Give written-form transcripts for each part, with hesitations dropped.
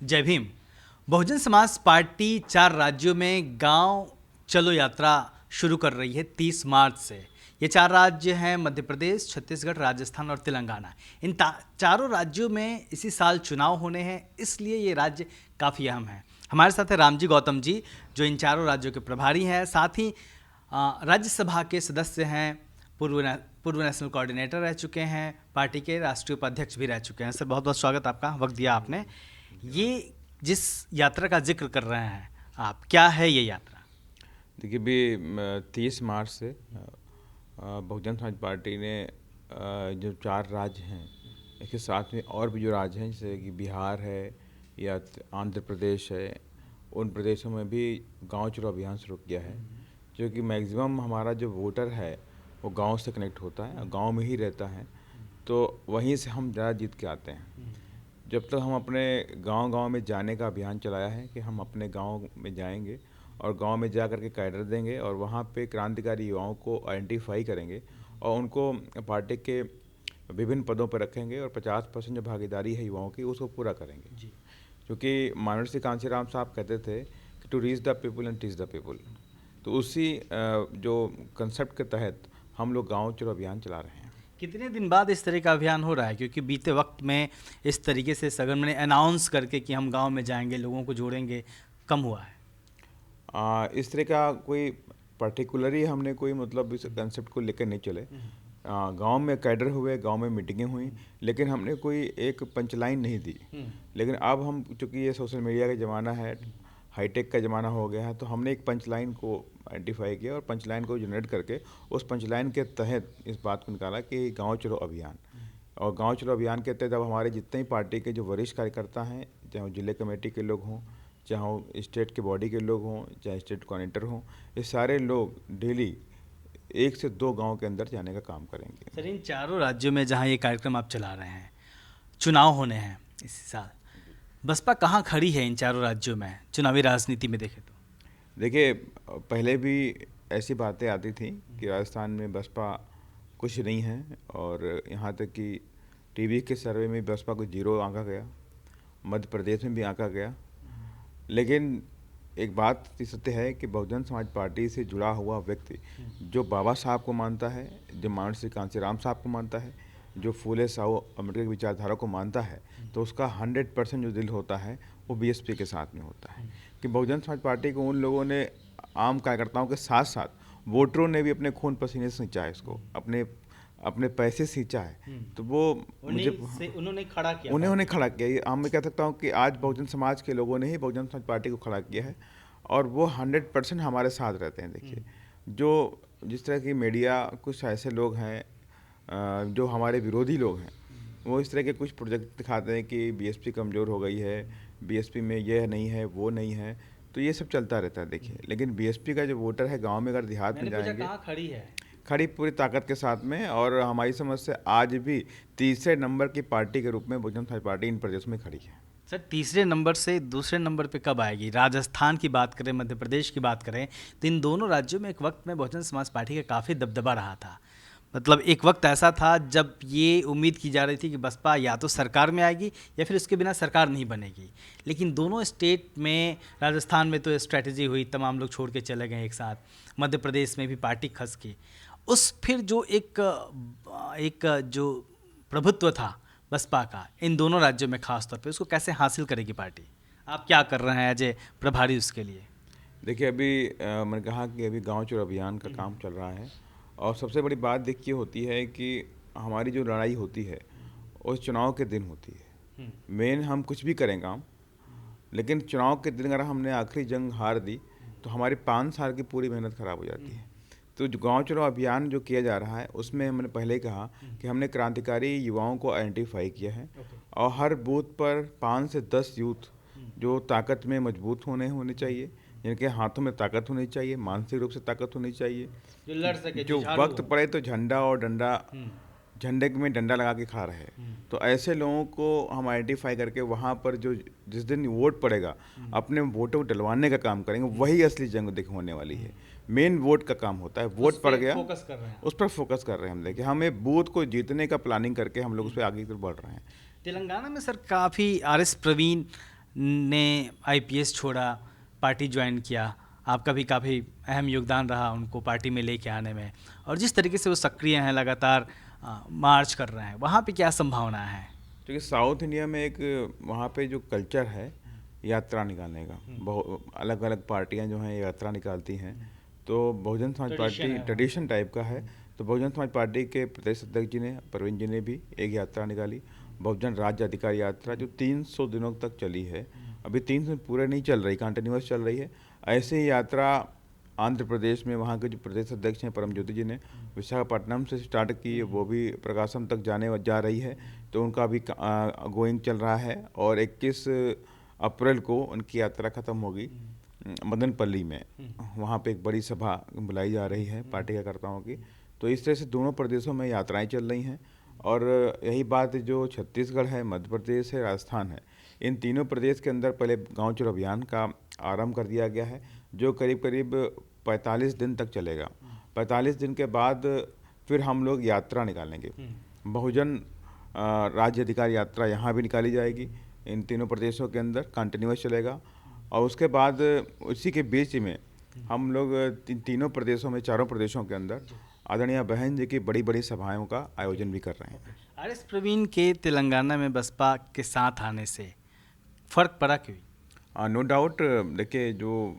जय भीम। बहुजन समाज पार्टी 4 राज्यों में गांव चलो यात्रा शुरू कर रही है 30 मार्च से। ये 4 राज्य हैं मध्य प्रदेश, छत्तीसगढ़, राजस्थान और तेलंगाना। इन चारों राज्यों में इसी साल चुनाव होने हैं, इसलिए ये राज्य काफ़ी अहम है। हमारे साथ है रामजी गौतम जी, जो इन चारों राज्यों के प्रभारी हैं, साथ ही राज्यसभा के सदस्य हैं, पूर्व नेशनल कोऑर्डिनेटर रह चुके हैं, पार्टी के राष्ट्रीय उपाध्यक्ष भी रह चुके हैं। सर, बहुत बहुत स्वागत आपका, वक्त दिया आपने। ये जिस यात्रा का जिक्र कर रहे हैं आप, क्या है ये यात्रा? देखिए, भी 30 मार्च से बहुजन समाज पार्टी ने जो 4 राज्य हैं, इसके साथ में और भी जो राज्य हैं जैसे कि बिहार है या आंध्र प्रदेश है, उन प्रदेशों में भी गांव चलो अभियान शुरू किया है। जो कि मैक्सिमम हमारा जो वोटर है वो गांव से कनेक्ट होता है, गांव में ही रहता है, तो वहीं से हम ज़्यादा जीत के आते हैं। जब तक हम अपने गांव-गांव में जाने का अभियान चलाया है कि हम अपने गांव में जाएंगे और गांव में जा कर के कैडर देंगे और वहां पे क्रांतिकारी युवाओं को आइडेंटिफाई करेंगे और उनको पार्टी के विभिन्न पदों पर रखेंगे और 50% जो भागीदारी है युवाओं की उसको पूरा करेंगे। जी। क्योंकि माननीय श्री कांशीराम साहब कहते थे कि to reach the people and teach the people, तो उसी जो कंसेप्ट के तहत हम लोग गाँव चलो अभियान चला रहे हैं। कितने दिन बाद इस तरह का अभियान हो रहा है? क्योंकि बीते वक्त में इस तरीके से सघन में अनाउंस करके कि हम गांव में जाएंगे, लोगों को जोड़ेंगे, कम हुआ है। इस तरह का कोई पर्टिकुलरली हमने कोई मतलब इस कंसेप्ट को लेकर नहीं चले। गांव में कैडर हुए, गांव में मीटिंगें हुई, लेकिन हमने कोई एक पंचलाइन नहीं दी। लेकिन अब हम, चूँकि ये सोशल मीडिया का ज़माना है, हाईटेक का ज़माना हो गया है, तो हमने एक पंचलाइन को आइडेंटिफाई किया और पंचलाइन को जनरेट करके उस पंचलाइन के तहत इस बात को निकाला कि गाँव चलो अभियान। और गाँव चलो अभियान के तहत अब हमारे जितने ही पार्टी के जो वरिष्ठ कार्यकर्ता हैं, चाहे वो जिले कमेटी के लोग हों, चाहे वो स्टेट के बॉडी के लोग हों, चाहे स्टेट कोऑर्डिनेटर हों, ये सारे लोग डेली 1 से 2 गांव के अंदर जाने का काम करेंगे। सर, इन चारों राज्यों में जहां ये कार्यक्रम आप चला रहे हैं, चुनाव होने हैं इस साल, बसपा कहाँ खड़ी है इन चारों राज्यों में चुनावी राजनीति में देखें तो? देखिए, पहले भी ऐसी बातें आती थी कि राजस्थान में बसपा कुछ नहीं है और यहाँ तक कि टीवी के सर्वे में बसपा को 0 आंका गया, मध्य प्रदेश में भी आंका गया। लेकिन एक बात सत्य है कि बहुजन समाज पार्टी से जुड़ा हुआ व्यक्ति जो बाबा साहब को मानता है, जो माननीय श्री कांशीराम साहब को मानता है, जो फूले साहू अम्बेडकर की विचारधारा को मानता है, तो उसका 100% जो दिल होता है वो बीएसपी के साथ में होता है। कि बहुजन समाज पार्टी को उन लोगों ने, आम कार्यकर्ताओं के साथ साथ वोटरों ने भी अपने खून पसीने से सींचा है, इसको अपने पैसे सींचा है, तो वो मुझे उन्होंने खड़ा किया, उन्होंने खड़ा किया। ये मैं कह सकता हूँ कि आज बहुजन समाज के लोगों ने ही बहुजन समाज पार्टी को खड़ा किया है और वो 100% हमारे साथ रहते हैं। देखिए, जो जिस तरह की मीडिया, कुछ ऐसे लोग हैं जो हमारे विरोधी लोग हैं, वो इस तरह के कुछ प्रोजेक्ट दिखाते हैं कि बीएसपी कमज़ोर हो गई है, बीएसपी में यह नहीं है, वो नहीं है, तो ये सब चलता रहता है। देखिए, लेकिन बीएसपी का जो वोटर है गांव में अगर देहात में जाएंगे, कहाँ खड़ी है? खड़ी पूरी ताकत के साथ में, और हमारी समझ से आज भी तीसरे नंबर की पार्टी के रूप में बहुजन समाज पार्टी इन प्रदेशों में खड़ी है। सर, तीसरे नंबर से दूसरे नंबर पे कब आएगी? राजस्थान की बात करें, मध्य प्रदेश की बात करें, तो इन दोनों राज्यों में एक वक्त में बहुजन समाज पार्टी का काफ़ी दबदबा रहा था। मतलब एक वक्त ऐसा था जब ये उम्मीद की जा रही थी कि बसपा या तो सरकार में आएगी या फिर उसके बिना सरकार नहीं बनेगी। लेकिन दोनों स्टेट में, राजस्थान में तो स्ट्रैटेजी हुई, तमाम लोग छोड़ के चले गए एक साथ, मध्य प्रदेश में भी पार्टी खस गई। उस फिर जो एक जो प्रभुत्व था बसपा का इन दोनों राज्यों में खास तौर पे, उसको कैसे हासिल करेगी पार्टी? आप क्या कर रहे हैं एज ए प्रभारी उसके लिए? देखिए, अभी मैंने कहा कि अभी गांव चलो अभियान का काम चल रहा है और सबसे बड़ी बात देखिए होती है कि हमारी जो लड़ाई होती है उस चुनाव के दिन होती है। मेन हम कुछ भी करें काम, लेकिन चुनाव के दिन अगर हमने आखिरी जंग हार दी तो हमारी 5 साल की पूरी मेहनत ख़राब हो जाती है। तो जो गांव चलो अभियान जो किया जा रहा है उसमें हमने पहले ही कहा कि हमने क्रांतिकारी युवाओं को आइडेंटिफाई किया है और हर बूथ पर 5 से 10 यूथ जो ताकत में मजबूत होने चाहिए, जिनके हाथों में ताकत होनी चाहिए, मानसिक रूप से ताकत होनी चाहिए, जो लड़ सके, जो वक्त पड़े तो झंडा और डंडा, झंडे में डंडा लगा के खड़ा रहे। तो ऐसे लोगों को हम आइडेंटिफाई करके वहाँ पर जो जिस दिन वोट पड़ेगा अपने वोटों को डलवाने का काम करेंगे, वही असली जंग देख होने वाली है। मेन वोट का काम होता है, वोट पड़ गया फोकस कर रहे हैं। उस पर फोकस कर रहे हैं हम। देखिए, हमें बूथ को जीतने का प्लानिंग करके हम लोग उस पर आगे की तरफ बढ़ रहे हैं। तेलंगाना में सर काफ़ी आरएस प्रवीण ने आईपीएस छोड़ा, पार्टी ज्वाइन किया, आपका भी काफ़ी अहम योगदान रहा उनको पार्टी में लेके आने में, और जिस तरीके से वो सक्रिय हैं, लगातार मार्च कर रहे हैं, वहाँ पे क्या संभावना है? क्योंकि साउथ इंडिया में एक वहाँ पे जो कल्चर है यात्रा निकालने का, बहुत अलग अलग पार्टियां जो हैं यात्रा निकालती हैं। तो Bahujan Samaj party tradition type का है। तो बहुजन समाज पार्टी के प्रदेश अध्यक्ष जी ने, प्रवीण जी ने भी एक यात्रा निकाली, बहुजन राज्य अधिकार यात्रा, जो 300 दिनों तक चली है। अभी 300 पूरे नहीं चल रही, कंटिन्यूस चल रही है। ऐसे ही यात्रा आंध्र प्रदेश में वहाँ के जो प्रदेश अध्यक्ष हैं परम ज्योति जी ने विशाखापट्टनम से स्टार्ट की, वो भी प्रकाशम तक जा रही है। तो उनका भी गोइंग चल रहा है और 21 अप्रैल को उनकी यात्रा ख़त्म होगी मदनपल्ली में। वहाँ पे एक बड़ी सभा बुलाई जा रही है पार्टी कार्यकर्ताओं की। तो इस तरह से दोनों प्रदेशों में यात्राएं चल रही हैं। और यही बात जो छत्तीसगढ़ है, मध्य प्रदेश है, राजस्थान है, इन तीनों प्रदेश के अंदर पहले गांव चलो अभियान का आरंभ कर दिया गया है, जो करीब करीब 45 दिन तक चलेगा। 45 दिन के बाद फिर हम लोग यात्रा निकालेंगे, बहुजन राज्य अधिकार यात्रा यहाँ भी निकाली जाएगी। इन तीनों प्रदेशों के अंदर कंटिन्यूस चलेगा। और उसके बाद उसी के बीच में हम लोग तीनों प्रदेशों में, चारों प्रदेशों के अंदर आदरणीय बहन जी की बड़ी बड़ी सभाओं का आयोजन भी कर रहे हैं। आर एस प्रवीण के तेलंगाना में बसपा के साथ आने से फर्क पड़ा क्यों? No doubt. देखिए, जो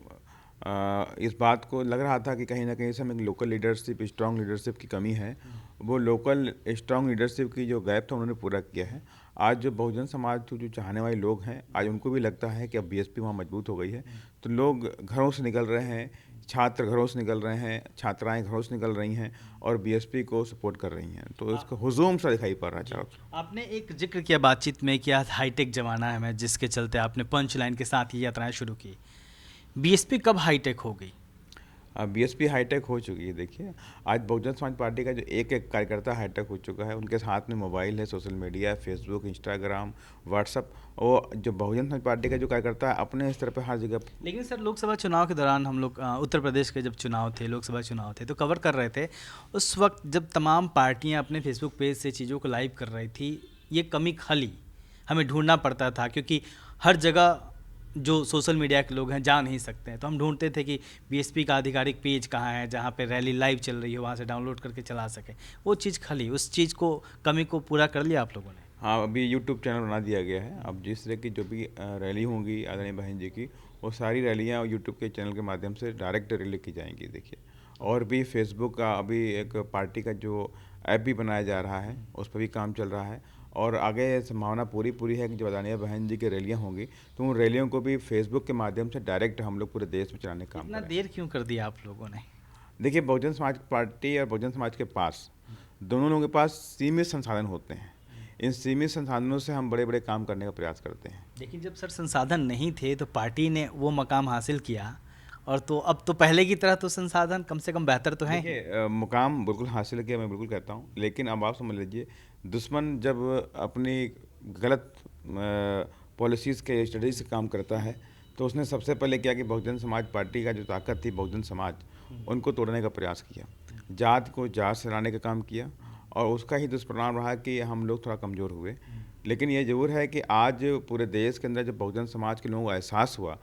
इस बात को लग रहा था कि कहीं ना कहीं समय लोकल लीडरशिप, स्ट्रांग लीडरशिप की कमी है, वो लोकल स्ट्रांग लीडरशिप की जो गैप था उन्होंने पूरा किया है। आज जो बहुजन समाज जो चाहने वाले लोग हैं, आज उनको भी लगता है कि अब बीएसपी वहाँ मजबूत हो गई है। तो लोग घरों से निकल रहे हैं, छात्र घरों से निकल रहे हैं, छात्राएं घरों से निकल रही हैं और बीएसपी को सपोर्ट कर रही हैं। तो इसका हुजूम सा दिखाई पड़ रहा है चारों तरफ। आपने एक जिक्र किया बातचीत में कि आज हाईटेक जमाना है, जिसके चलते आपने पंच लाइन के साथ ये यात्राएं शुरू की। बीएसपी कब हाईटेक हो गई? बीएसपी हाईटेक हो चुकी है। देखिए, आज बहुजन समाज पार्टी का जो एक एक कार्यकर्ता हाईटेक हो चुका है। उनके हाथ में मोबाइल है, सोशल मीडिया है, फेसबुक, इंस्टाग्राम, व्हाट्सअप। और जो बहुजन समाज पार्टी का जो कार्यकर्ता है अपने स्तर पर हर जगह। लेकिन सर, लोकसभा चुनाव के दौरान हम लोग उत्तर प्रदेश के जब चुनाव थे, लोकसभा चुनाव थे, तो कवर कर रहे थे। उस वक्त जब तमाम पार्टियां अपने फेसबुक पेज से चीज़ों को लाइव कर रही थी, ये कमी खली हमें ढूंढना पड़ता था, क्योंकि हर जगह जो सोशल मीडिया के लोग हैं जा नहीं सकते हैं। तो हम ढूंढते थे कि बीएसपी का आधिकारिक पेज कहाँ है, जहाँ पे रैली लाइव चल रही है, वहाँ से डाउनलोड करके चला सके। वो चीज़ खली, उस चीज़ को, कमी को पूरा कर लिया आप लोगों ने? हाँ, अभी यूट्यूब चैनल बना दिया गया है। अब जिस तरह की जो भी रैली होंगी आदरणीय बहन जी की, वो सारी रैलियाँ यूट्यूब के चैनल के माध्यम से डायरेक्ट रिले की जाएंगी। देखिए, और भी फेसबुक का अभी एक पार्टी का जो ऐप भी बनाया जा रहा है, उस पर भी काम चल रहा है। और आगे संभावना पूरी है कि जब आदरणीय बहन जी की रैलियाँ होंगी तो उन रैलियों को भी फेसबुक के माध्यम से डायरेक्ट हम लोग पूरे देश में चलाने का काम इतना करेंगे। देर क्यों कर दिया आप लोगों ने? देखिए, बहुजन समाज पार्टी और बहुजन समाज के पास, दोनों लोगों के पास सीमित संसाधन होते हैं। इन सीमित संसाधनों से हम बड़े बड़े काम करने का प्रयास करते हैं। लेकिन जब सर संसाधन नहीं थे तो पार्टी ने वो मकाम हासिल किया, और तो अब तो पहले की तरह तो संसाधन कम से कम बेहतर तो हैं। देखिए, मुकाम बिल्कुल हासिल किया, मैं बिल्कुल कहता हूँ। लेकिन अब आप समझ लीजिए, दुश्मन जब अपनी गलत पॉलिसीज़ के स्ट्रेटजी से काम करता है, तो उसने सबसे पहले क्या कि बहुजन समाज पार्टी का जो ताकत थी, बहुजन समाज, उनको तोड़ने का प्रयास किया, जात को जात से लाने का काम किया। और उसका ही दुष्परिणाम रहा कि हम लोग थोड़ा कमज़ोर हुए। लेकिन ये ज़रूर है कि आज पूरे देश के अंदर जब बहुजन समाज के लोगों को एहसास हुआ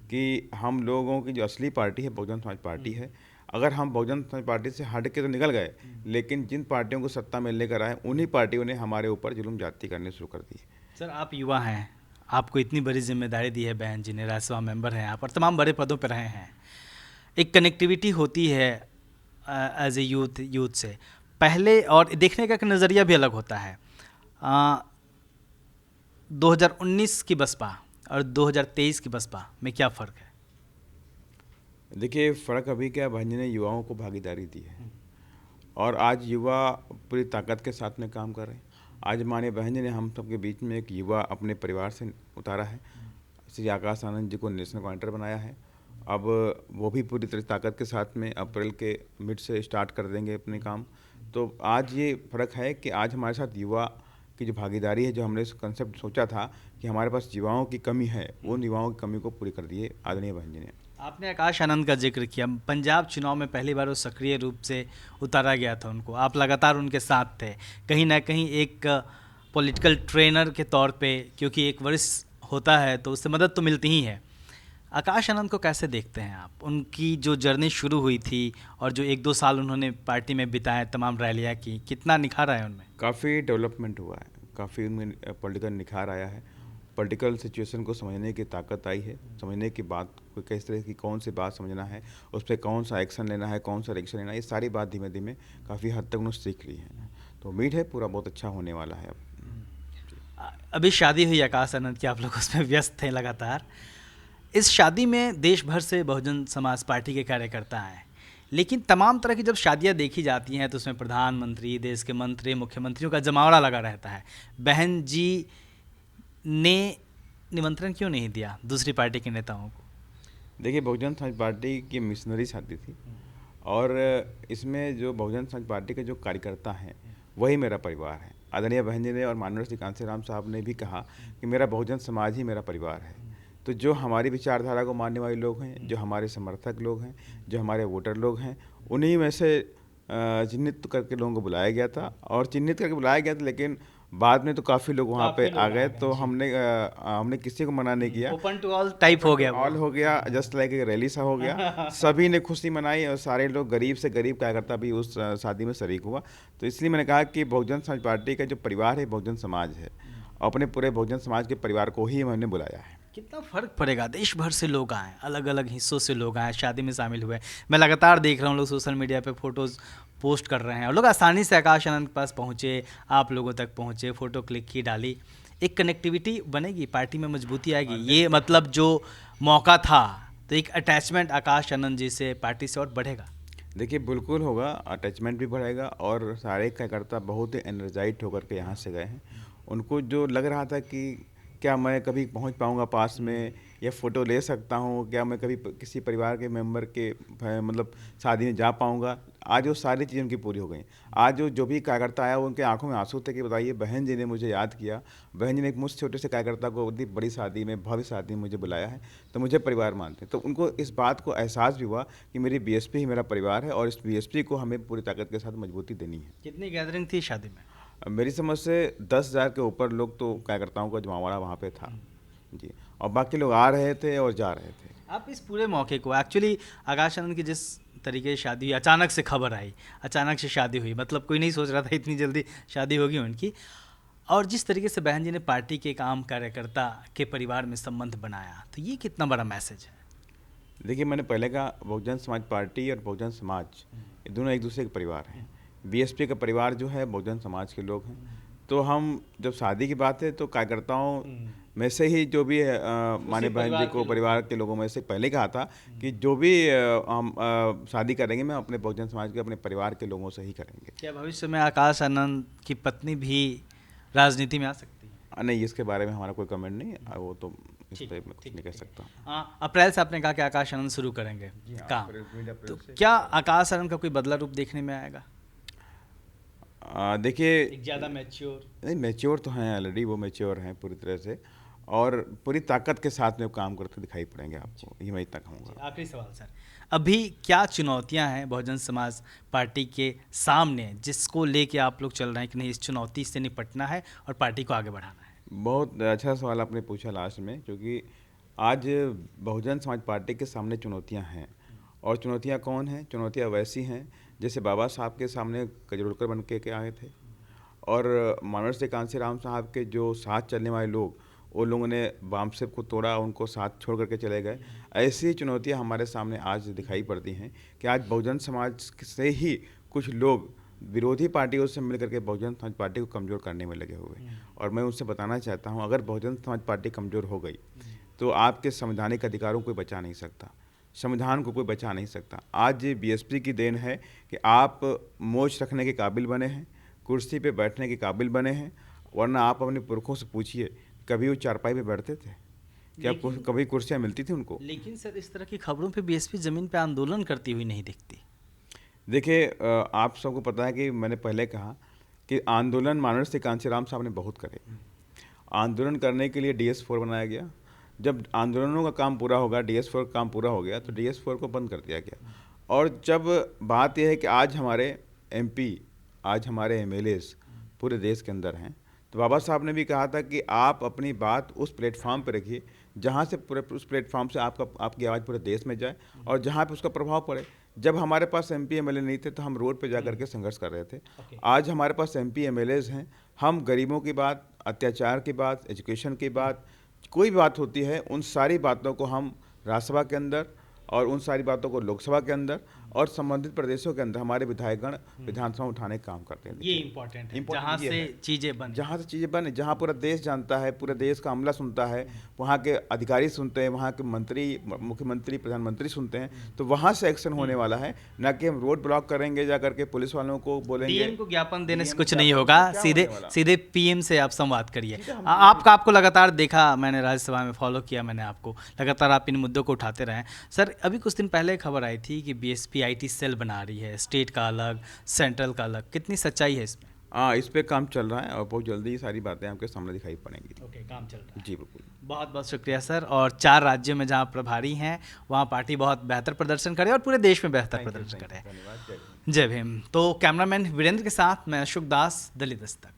कि हम लोगों की जो असली पार्टी है बहुजन समाज पार्टी है। अगर हम बहुजन समाज पार्टी से हट के तो निकल गए, लेकिन जिन पार्टियों को सत्ता में लेकर आए, उन्हीं पार्टियों ने हमारे ऊपर जुल्म जाती करने शुरू कर दी। सर, आप युवा हैं, आपको इतनी बड़ी जिम्मेदारी दी है बहन जी ने, राज्यसभा मेंबर हैं आप और तमाम बड़े पदों पर रहे हैं। एक कनेक्टिविटी होती है एज ए यूथ से पहले, और देखने का एक नज़रिया भी अलग होता है। 2019 की बसपा और 2023 की बसपा में क्या फ़र्क है? देखिए, फ़र्क अभी क्या, बहन जी ने युवाओं को भागीदारी दी है और आज युवा पूरी ताकत के साथ में काम कर रहे हैं। आज माननीय बहन जी ने हम सबके बीच में एक युवा अपने परिवार से उतारा है। श्री आकाश आनंद जी को नेशनल कोऑर्डिनेटर बनाया है। अब वो भी पूरी तरह ताकत के साथ में अप्रैल के मिड से स्टार्ट कर देंगे अपने काम। तो आज ये फ़र्क है कि आज हमारे साथ युवा की जो भागीदारी है, जो हमने कंसेप्ट सोचा था कि हमारे पास युवाओं की कमी है, उन युवाओं की कमी को पूरी कर दी है आदरणीय बहन जी ने। आपने आकाश आनंद का जिक्र किया। पंजाब चुनाव में पहली बार वो सक्रिय रूप से उतारा गया था उनको, आप लगातार उनके साथ थे। कहीं ना कहीं एक पॉलिटिकल ट्रेनर के तौर पे, क्योंकि एक वरिष्ठ होता है तो उससे मदद तो मिलती ही है। आकाश आनंद को कैसे देखते हैं आप? उनकी जो जर्नी शुरू हुई थी और जो 1-2 साल उन्होंने पार्टी में बिताए, तमाम रैलियाँ की, कितना निखार आया उनमें? काफ़ी डेवलपमेंट हुआ है, काफ़ी उनमें पॉलिटिकल निखार आया है, पॉलिटिकल सिचुएशन को समझने की ताकत आई है, समझने की बात को किस तरह की कौन सी बात समझना है, उस पर कौन सा एक्शन लेना है, कौन सा रिएक्शन लेना है, ये सारी बात धीमे धीमे काफ़ी हद तक उन्होंने सीख ली है। तो उम्मीद है पूरा बहुत अच्छा होने वाला है अब। अभी शादी हुई आकाश आनंद की, आप लोग उसमें व्यस्त थे लगातार। इस शादी में देश भर से बहुजन समाज पार्टी के कार्यकर्ता हैं, लेकिन तमाम तरह की जब शादियां देखी जाती हैं तो उसमें प्रधानमंत्री, देश के मंत्री, मुख्यमंत्रियों का जमावड़ा लगा रहता है। बहन जी ने निमंत्रण क्यों नहीं दिया दूसरी पार्टी के नेताओं को? देखिए, बहुजन समाज पार्टी की मिशनरी शादी थी और इसमें जो बहुजन समाज पार्टी के जो कार्यकर्ता हैं वही मेरा परिवार है। आदरणीय बहन जी ने और माननीय श्री कांशीराम साहब ने भी कहा कि मेरा बहुजन समाज ही मेरा परिवार है। तो जो हमारी विचारधारा को मानने वाले लोग हैं, जो हमारे समर्थक लोग हैं, जो हमारे वोटर लोग हैं, उन्हीं में से चिन्हित करके लोगों को बुलाया गया था और चिन्हित करके बुलाया गया था, लेकिन बाद में तो काफ़ी लोग वहाँ पे आ गए, तो हमने किसी को मना नहीं किया। ओपन टू ऑल टाइप हो गया वो। ऑल हो गया, जस्ट लाइक एक रैली सा हो गया। सभी ने खुशी मनाई और सारे लोग, गरीब से गरीब कार्यकर्ता भी उस शादी में शरीक हुआ। तो इसलिए मैंने कहा कि बहुजन समाज पार्टी का जो परिवार है बहुजन समाज है, अपने पूरे बहुजन समाज के परिवार को ही मैंने बुलाया है। कितना फ़र्क पड़ेगा, देश भर से लोग आए, अलग अलग हिस्सों से लोग आए, शादी में शामिल हुए। मैं लगातार देख रहा हूँ लोग सोशल मीडिया पे फ़ोटोज़ पोस्ट कर रहे हैं और लोग आसानी से आकाश आनंद के पास पहुँचे, आप लोगों तक पहुँचे, फ़ोटो क्लिक की, डाली। एक कनेक्टिविटी बनेगी, पार्टी में मजबूती आएगी। ये मतलब जो मौका था, तो एक अटैचमेंट आकाश आनंद जी से, पार्टी से और बढ़ेगा। देखिए, बिल्कुल होगा, अटैचमेंट भी बढ़ेगा और सारे कार्यकर्ता बहुत ही एनर्जाइज होकर के यहाँ से गए हैं। उनको जो लग रहा था कि क्या मैं कभी पहुँच पाऊँगा पास में या फ़ोटो ले सकता हूँ, क्या मैं कभी किसी परिवार के मेंबर के मतलब शादी में जा पाऊँगा, आज वो सारी चीज़ें उनकी पूरी हो गई। आज जो भी कार्यकर्ता आया वो उनके आंखों में आंसू थे कि बताइए, बहन जी ने मुझे याद किया, बहन जी ने एक मुझ छोटे से कार्यकर्ता को इतनी बड़ी शादी में, भव्य शादी में मुझे बुलाया है, तो मुझे परिवार मानते हैं। तो उनको इस बात को एहसास भी हुआ कि मेरी बीएसपी ही मेरा परिवार है और इस बीएसपी को हमें पूरी ताकत के साथ मजबूती देनी है। कितनी गैदरिंग थी शादी में? मेरी समझ से 10,000 के ऊपर लोग तो कार्यकर्ताओं का जमावड़ा वहाँ पे था जी, और बाकी लोग आ रहे थे और जा रहे थे। आप इस पूरे मौके को, एक्चुअली आकाश आनंद की जिस तरीके से शादी हुई, अचानक से खबर आई, अचानक से शादी हुई, मतलब कोई नहीं सोच रहा था इतनी जल्दी शादी होगी उनकी, और जिस तरीके से बहन जी ने पार्टी के एक आम कार्यकर्ता के परिवार में संबंध बनाया, तो ये कितना बड़ा मैसेज है? देखिए, मैंने पहले कहा बहुजन समाज पार्टी और बहुजन समाज ये दोनों एक दूसरे के परिवार हैं। बीएसपी का परिवार जो है बहुजन समाज के लोग हैं, तो हम जब शादी की बात है तो कार्यकर्ताओं में से ही जो भी माने बहन जी को परिवार के लोगों में से पहले कहा था कि जो भी हम शादी करेंगे मैं अपने बहुजन समाज के, अपने परिवार के लोगों से ही करेंगे। क्या भविष्य में आकाश आनंद की पत्नी भी राजनीति में आ सकती है? नहीं, इसके बारे में हमारा कोई कमेंट नहीं है, वो तो इस पर मैं कुछ नहीं कह सकता। हाँ, अप्रैल से आपने कहा कि आकाश आनंद शुरू करेंगे काम, तो क्या आकाश आनंद का कोई बदला रूप देखने में आएगा? देखिए, ज़्यादा मैच्योर? नहीं, मैच्योर तो हैं ऑलरेडी, वो मैच्योर हैं पूरी तरह से और पूरी ताकत के साथ में काम करते दिखाई पड़ेंगे आपको, ये मैं इतना कहूँगा। आखिरी सवाल सर, अभी क्या चुनौतियां हैं बहुजन समाज पार्टी के सामने, जिसको लेके आप लोग चल रहे हैं कि नहीं, इस चुनौती से निपटना है और पार्टी को आगे बढ़ाना है? बहुत अच्छा सवाल आपने पूछा लास्ट में, क्योंकि आज बहुजन समाज पार्टी के सामने चुनौतियां हैं और चुनौतियां कौन हैं? चुनौतियां वैसी हैं जैसे बाबा साहब के सामने कजरोलकर बन के आए थे और माननीय श्री कांशीराम साहब के जो साथ चलने वाले लोग, वो लोगों ने बामसेब को तोड़ा, उनको साथ छोड़ करके चले गए। ऐसी चुनौतियां हमारे सामने आज दिखाई पड़ती हैं कि आज बहुजन समाज से ही कुछ लोग विरोधी पार्टियों से मिल करके बहुजन समाज पार्टी को कमज़ोर करने में लगे हुए हैं। और मैं उनसे बताना चाहता हूं, अगर बहुजन समाज पार्टी कमज़ोर हो गई तो आपके संवैधानिक अधिकारों को कोई बचा नहीं सकता, संविधान को कोई बचा नहीं सकता। आज बीएसपी की देन है कि आप मोच रखने के काबिल बने हैं, कुर्सी पे बैठने के काबिल बने हैं, वरना आप अपने पुरखों से पूछिए कभी वो चारपाई पे बैठते थे क्या? कभी कुर्सियाँ मिलती थी उनको? लेकिन सर, इस तरह की खबरों पे बीएसपी ज़मीन पे आंदोलन करती हुई नहीं दिखती। देखिए, आप सबको पता है कि मैंने पहले कहा कि आंदोलन माननीय श्री कांशीराम साहब ने बहुत करे। आंदोलन करने के लिए DS4 बनाया गया। जब आंदोलनों का काम पूरा होगा, DS4 का काम पूरा हो गया, तो DS4 को बंद कर दिया गया। और जब बात यह है कि आज हमारे MP, आज हमारे MLAs पूरे देश के अंदर हैं, तो बाबा साहब ने भी कहा था कि आप अपनी बात उस प्लेटफॉर्म पर रखिए जहाँ से पूरे उस प्लेटफॉर्म से आपकी आवाज़ पूरे देश में जाए और जहाँ पे उसका प्रभाव पड़े। जब हमारे पास एमपी एमएलए नहीं थे तो हम रोड पे जा करके संघर्ष कर रहे थे। आज हमारे पास एमपी एमएलएज हैं, हम गरीबों की बात, अत्याचार की बात, एजुकेशन की बात, कोई भी बात होती है उन सारी बातों को हम राज्यसभा के अंदर और उन सारी बातों को लोकसभा के अंदर और संबंधित प्रदेशों के अंदर हमारे विधायकगण विधानसभा में उठाने का काम करते हैं। ये इम्पोर्टेंट है, Important जहाँ ये से है। चीज़ें बने। जहाँ से चीज़ें बने, जहाँ पूरा देश जानता है, पूरे देश का अमला सुनता है, वहाँ के अधिकारी सुनते हैं, वहाँ के मंत्री, मुख्यमंत्री, प्रधानमंत्री सुनते हैं, तो वहाँ से एक्शन होने वाला है। ना कि हम रोड ब्लॉक करेंगे जा करके पुलिस वालों को बोलेंगे। डीएम को ज्ञापन देने से DM कुछ को नहीं ज्ञापन होगा, क्या सीधे होने वाला? सीधे पीएम से आप संवाद करिए। सीधे हम आपको लगातार देखा, मैंने राज्यसभा में फॉलो किया, मैंने आपको लगातार आप इन मुद्दों को उठाते रहे। सर, अभी कुछ दिन पहले खबर आई थी कि बीएसपी आईटी सेल बना रही है, स्टेट का अलग, सेंट्रल का अलग, कितनी सच्चाई है इसमें? हाँ, इस पे काम चल रहा है और बहुत जल्दी ये सारी बातें आपके सामने दिखाई पड़ेंगी। ओके, काम चल रहा है। जी बिल्कुल। बहुत बहुत शुक्रिया सर। और 4 राज्यों में जहाँ प्रभारी हैं वहाँ पार्टी बहुत बेहतर प्रदर्शन करे और पूरे देश में बेहतर प्रदर्शन करे। धन्यवाद। जय हिंद। जय भीम। तो कैमरामैन वीरेंद्र के साथ मैं अशोक दास, दिल्ली दस्तक।